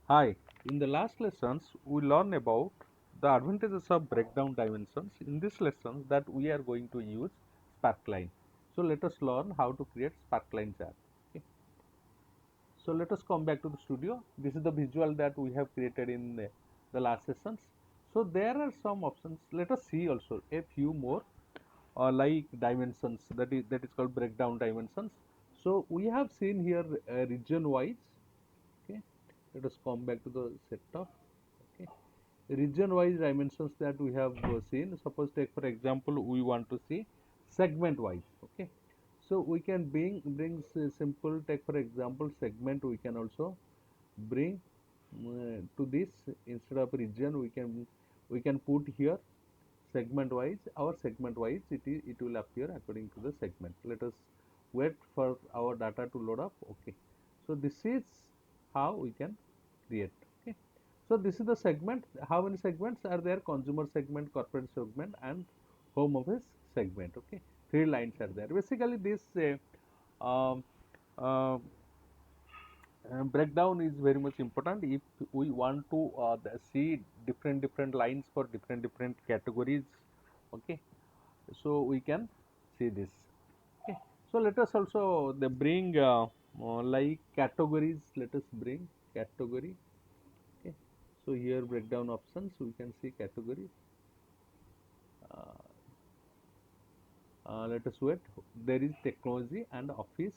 Hi, in the last lessons we learned about the advantages of breakdown dimensions. In this lesson that we are going to use sparkline. So let us learn how to create sparkline chart. Okay. So let us come back to the studio. This is the visual that we have created in the last sessions. So there are some options. Let us see also a few more like dimensions that is called breakdown dimensions. So we have seen here region wise. Okay, let us come back to the setup. Okay, region wise dimensions that we have seen. Suppose take for example we want to see segment wise. Okay, so we can bring simple, take for example segment, we can also bring to this. Instead of region we can put here segment wise. Our segment wise it will appear according to the segment. Let us wait for our data to load up. Okay, so this is how we can create. Okay, so this is the segment. How many segments are there? Consumer segment, corporate segment, and home office segment. Okay, three lines are there. Basically this um, uh, breakdown is very much important if we want to see different lines for different categories. Okay, so we can see this. Okay, so let us also bring like categories. Let us bring category. Okay, so here breakdown options we can see category. uh, let us wait. There is technology and office,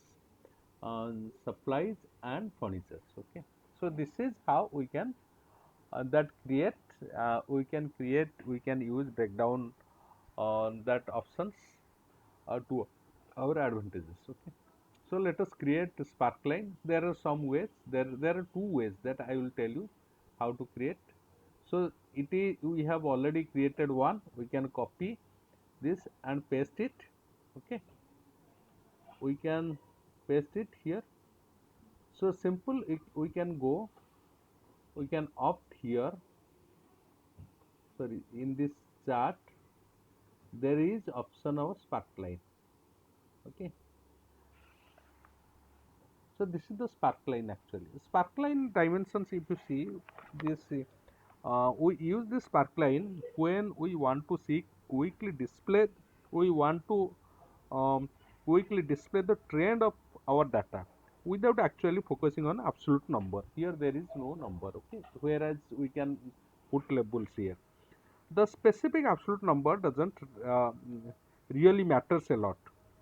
supplies and furniture. Okay, so this is how we can that create we can use breakdown that options to our advantages. Okay, so let us create a sparkline. There are some ways. There are two ways that I will tell you how to create. So it is, we have already created one. We can copy this and paste it. Okay, we can paste it here. So simple, we can go, we can opt here. Sorry, in this chart there is option of sparkline. Okay, so this is the sparkline. Actually sparkline dimensions, if you see this, we use this sparkline when we want to see quickly display, we want to um, quickly display the trend of our data without actually focusing on absolute number. Here there is no number. Okay, whereas we can put labels here. The specific absolute number doesn't uh, really matters a lot.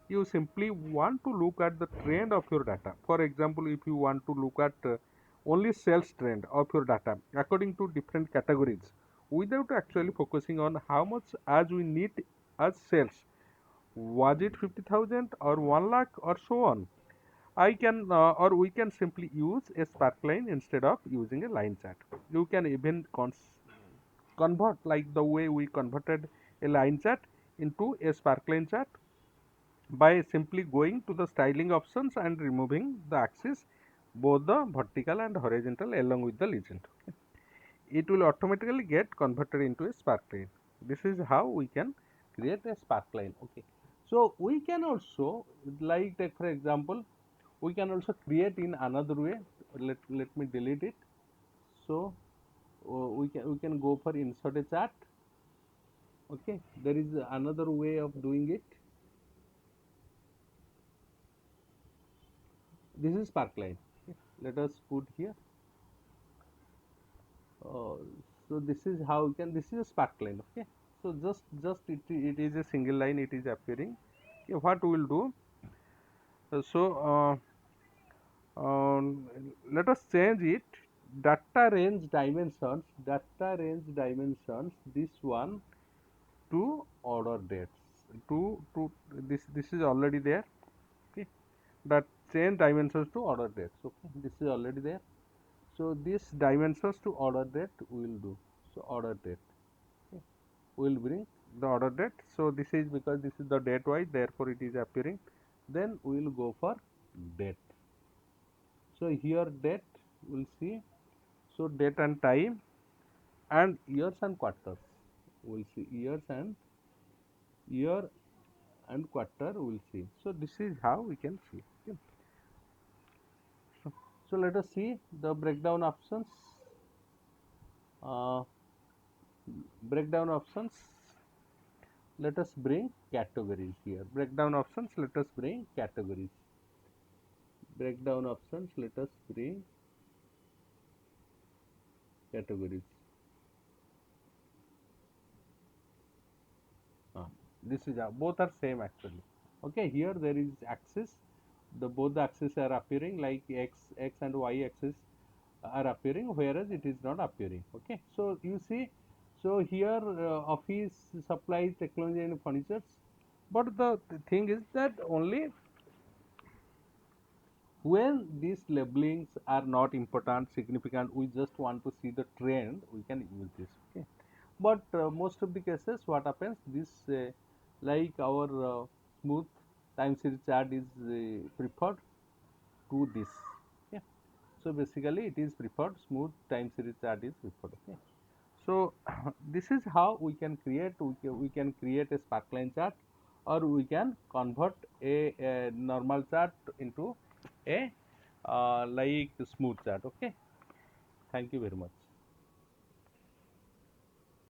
You simply want to look at the trend of your data. For example, if you want to look at only sales trend of your data according to different categories without actually focusing on how much as we need as sales, was it 50,000 or 1 lakh or so on, I can or we can simply use a sparkline instead of using a line chart. You can even convert like the way we converted a line chart into a sparkline chart by simply going to the styling options and removing the axis, both the vertical and horizontal along with the legend. It will automatically get converted into a sparkline. This is how we can create a sparkline. Okay, so we can also, like take for example, we can also create in another way. Let me delete it. So we can go for insert a chart. Okay, there is another way of doing it. This is sparkline. Okay, let us put here. uh, so this is how we can, this is a sparkline. Okay, so just it is a single line, it is appearing. Okay, what we will do, so let us change it. Data range dimensions, this one to order dates, to this is already there. Okay, that change dimensions to order dates. Okay, this is already there. So this dimensions to order date we will do. So order date. Okay, we will bring the order date. So this is because this is the date wise, therefore it is appearing. Then we will go for date. So here date we'll see. So date and time and years and quarters. We'll see year and quarter we'll see. So this is how we can see. Okay. So let us see the breakdown options. uh, breakdown options, let us bring categories here. Breakdown options, let us bring categories. Breakdown options, let us bring categories. uh, this is both are same actually. Okay, here there is axis, the both the axes are appearing, like x and y axis are appearing, whereas it is not appearing. Okay, so you see, so here office supplies, technology and furnitures, but the thing is that only when these labelings are not important, significant, we just want to see the trend, we can use this. Okay, but most of the cases what happens, this like our smooth time series chart is preferred to this. Okay, so basically it is preferred, smooth time series chart is preferred. Okay, so this is how we can create a sparkline chart, or we can convert a normal chart into a like smooth chart. Okay, thank you very much.